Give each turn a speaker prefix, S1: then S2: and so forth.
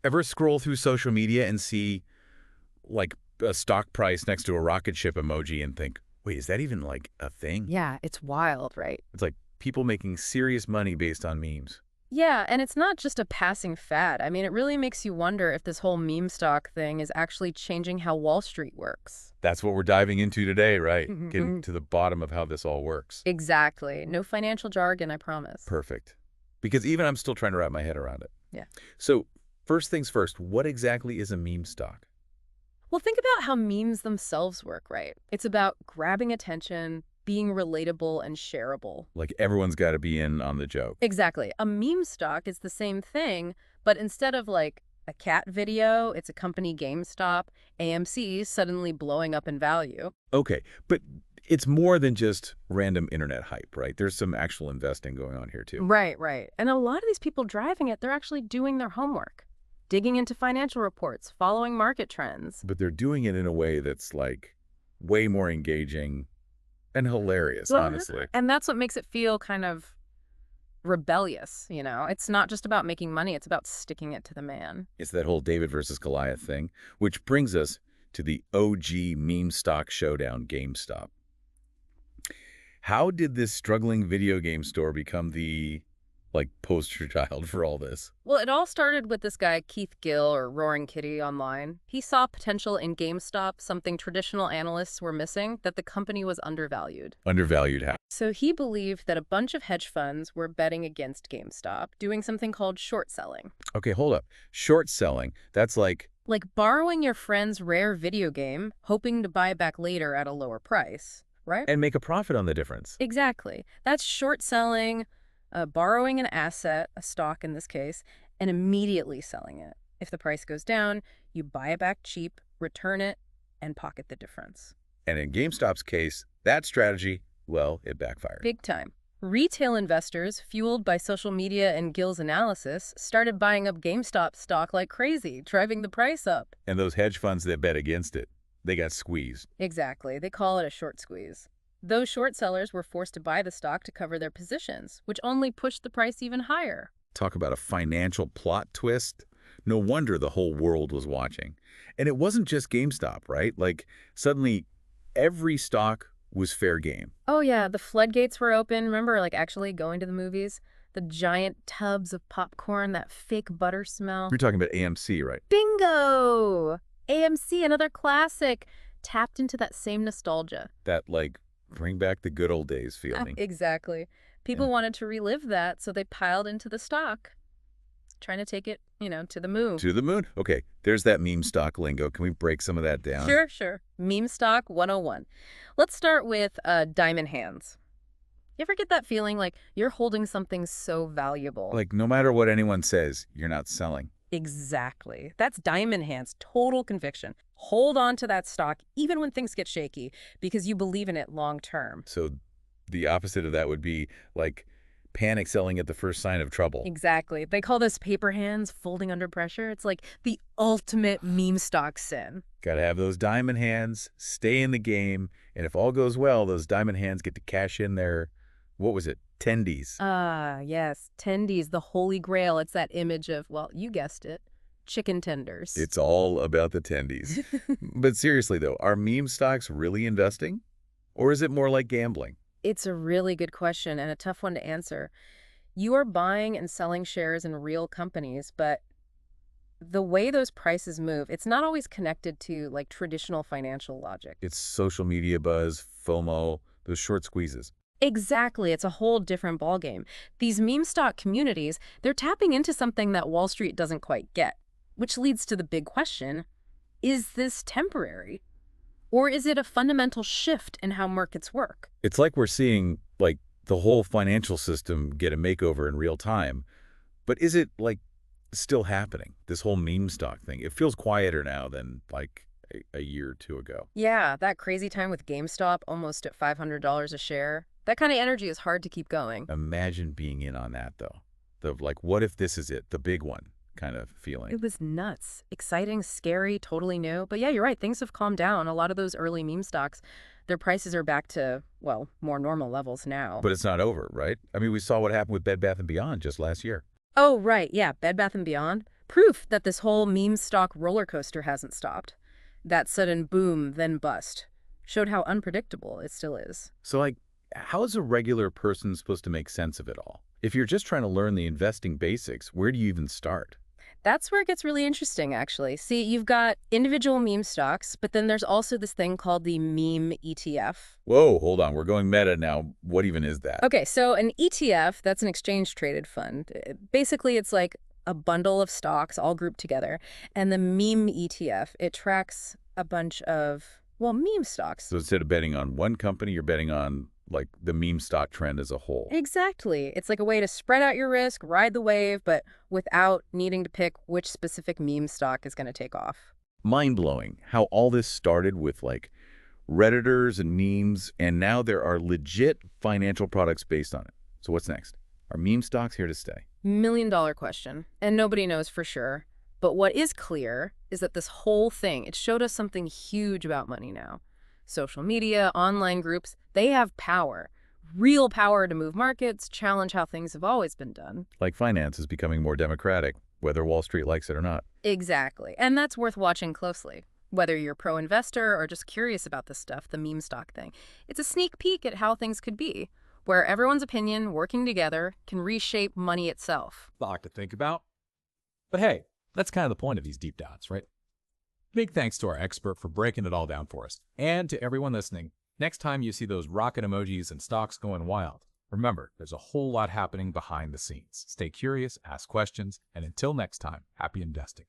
S1: Ever scroll through social media and see, like, a stock price next to a rocket ship emoji and think, wait, is that even, like, a thing?
S2: Yeah, it's wild, right?
S1: It's like people making serious money based on memes.
S2: Yeah, and it's not just a passing fad. I mean, it really makes you wonder if this whole meme stock thing is actually changing how Wall Street works.
S1: That's what we're diving into today, right? Getting to the bottom of how this all works.
S2: Exactly. No financial jargon, I promise.
S1: Perfect. Because even I'm still trying to wrap my head around it.
S2: Yeah.
S1: So, first things first, what exactly is a meme stock?
S2: Well, think about how memes themselves work, right? It's about grabbing attention, being relatable and shareable.
S1: Like, everyone's got to be in on the joke.
S2: Exactly. A meme stock is the same thing, but instead of like a cat video, it's a company GameStop, AMC suddenly blowing up in value.
S1: Okay, but it's more than just random internet hype, right? There's some actual investing going on here, too.
S2: Right, right. And a lot of these people driving it, they're actually doing their homework, digging into financial reports, following market trends.
S1: But they're doing it in a way that's, like, way more engaging and hilarious, honestly.
S2: And that's what makes it feel kind of rebellious, you know? It's not just about making money, it's about sticking it to the man.
S1: It's that whole David versus Goliath thing, which brings us to the OG meme stock showdown, GameStop. How did this struggling video game store become the, like, poster child for all this?
S2: Well, it all started with this guy, Keith Gill, or Roaring Kitty online. He saw potential in GameStop, something traditional analysts were missing, that the company was undervalued.
S1: Undervalued how?
S2: So he believed that a bunch of hedge funds were betting against GameStop, doing something called short selling.
S1: Okay, hold up. Short selling, that's like,
S2: Like borrowing your friend's rare video game, hoping to buy it back later at a lower price, right?
S1: and make a profit on the difference.
S2: Exactly. That's short selling, borrowing an asset, a stock in this case, and immediately selling it. If the price goes down, you buy it back cheap, return it, and pocket the difference.
S1: And in GameStop's case, that strategy, well, it backfired.
S2: Big time. Retail investors, fueled by social media and Gill's analysis, started buying up GameStop stock like crazy, driving the price up.
S1: And those hedge funds that bet against it, they got squeezed.
S2: Exactly. They call it a short squeeze. Those short sellers were forced to buy the stock to cover their positions, which only pushed the price even higher.
S1: Talk about a financial plot twist. No wonder the whole world was watching. And it wasn't just GameStop, right? Like, suddenly, every stock was fair game.
S2: Oh yeah, the floodgates were open. Remember, like actually going to the movies? The giant tubs of popcorn, that fake butter smell.
S1: You're talking about AMC, right?
S2: Bingo! AMC, another classic, tapped into that same nostalgia.
S1: That, like, bring back the good old days feeling.
S2: Exactly. People
S1: Yeah.
S2: wanted to relive that, so they piled into the stock, trying to take it, to the moon.
S1: To the moon. Okay, there's that meme stock lingo. Can we break some of that down?
S2: Sure, sure. Meme stock 101. Let's start with Diamond Hands. You ever get that feeling like you're holding something so valuable?
S1: Like, no matter what anyone says, you're not selling.
S2: Exactly. That's Diamond Hands, total conviction. Hold on to that stock even when things get shaky because you believe in it long term.
S1: So the opposite of that would be, like, panic selling at the first sign of trouble.
S2: Exactly. They call this paper hands, folding under pressure. It's like the ultimate meme stock sin.
S1: Gotta have those diamond hands, stay in the game, and if all goes well, those diamond hands get to cash in their, what was it, tendies.
S2: Ah, yes. Tendies, the holy grail. It's that image of, well, you guessed it, chicken tenders.
S1: It's all about the tendies. But seriously, though, are meme stocks really investing? Or is it more like gambling?
S2: It's a really good question and a tough one to answer. You are buying and selling shares in real companies, but the way those prices move, it's not always connected to like traditional financial logic.
S1: It's social media buzz, FOMO, those short squeezes.
S2: Exactly. It's a whole different ballgame. These meme stock communities, they're tapping into something that Wall Street doesn't quite get, which leads to the big question, is this temporary? Or is it a fundamental shift in how markets work?
S1: It's like we're seeing, like, the whole financial system get a makeover in real time. But is it, like, still happening, this whole meme stock thing? It feels quieter now than, like, a year or two ago.
S2: Yeah, that crazy time with GameStop almost at $500 a share. That kind of energy is hard to keep going.
S1: Imagine being in on that, though. The, like, what if this is it, the big one kind of feeling.
S2: It was nuts. Exciting, scary, totally new. But yeah, you're right. Things have calmed down. A lot of those early meme stocks, their prices are back to, well, more normal levels now.
S1: But it's not over, right? I mean, we saw what happened with Bed Bath & Beyond just last year.
S2: Oh, right. Yeah, Bed Bath & Beyond. Proof that this whole meme stock roller coaster hasn't stopped. That sudden boom, then bust. Showed how unpredictable it still is.
S1: So, like, how is a regular person supposed to make sense of it all? If you're just trying to learn the investing basics, where do you even start?
S2: That's where it gets really interesting, actually. See, you've got individual meme stocks, but then there's also this thing called the meme ETF.
S1: Whoa, hold on. We're going meta now. What even is that?
S2: Okay, so an ETF, that's an exchange-traded fund. Basically, it's like a bundle of stocks all grouped together. And the meme ETF, it tracks a bunch of, well, meme stocks.
S1: So instead of betting on one company, you're betting on, like, the meme stock trend as a whole.
S2: Exactly. It's like a way to spread out your risk, ride the wave, but without needing to pick which specific meme stock is going to take off.
S1: Mind-blowing how all this started with, like, Redditors and memes, and now there are legit financial products based on it. So what's next? Are meme stocks here to stay?
S2: $1 million question, and nobody knows for sure. But what is clear is that this whole thing, it showed us something huge about money now. Social media, online groups, they have power. Real power to move markets, challenge how things have always been done.
S1: Like finance is becoming more democratic, whether Wall Street likes it or not.
S2: Exactly. And that's worth watching closely. Whether you're pro-investor or just curious about this stuff, the meme stock thing, it's a sneak peek at how things could be, where everyone's opinion, working together, can reshape money itself.
S3: A lot to think about. But hey, that's kind of the point of these deep dives, right? Big thanks to our expert for breaking it all down for us. And to everyone listening, next time you see those rocket emojis and stocks going wild, remember, there's a whole lot happening behind the scenes. Stay curious, ask questions, and until next time, happy investing.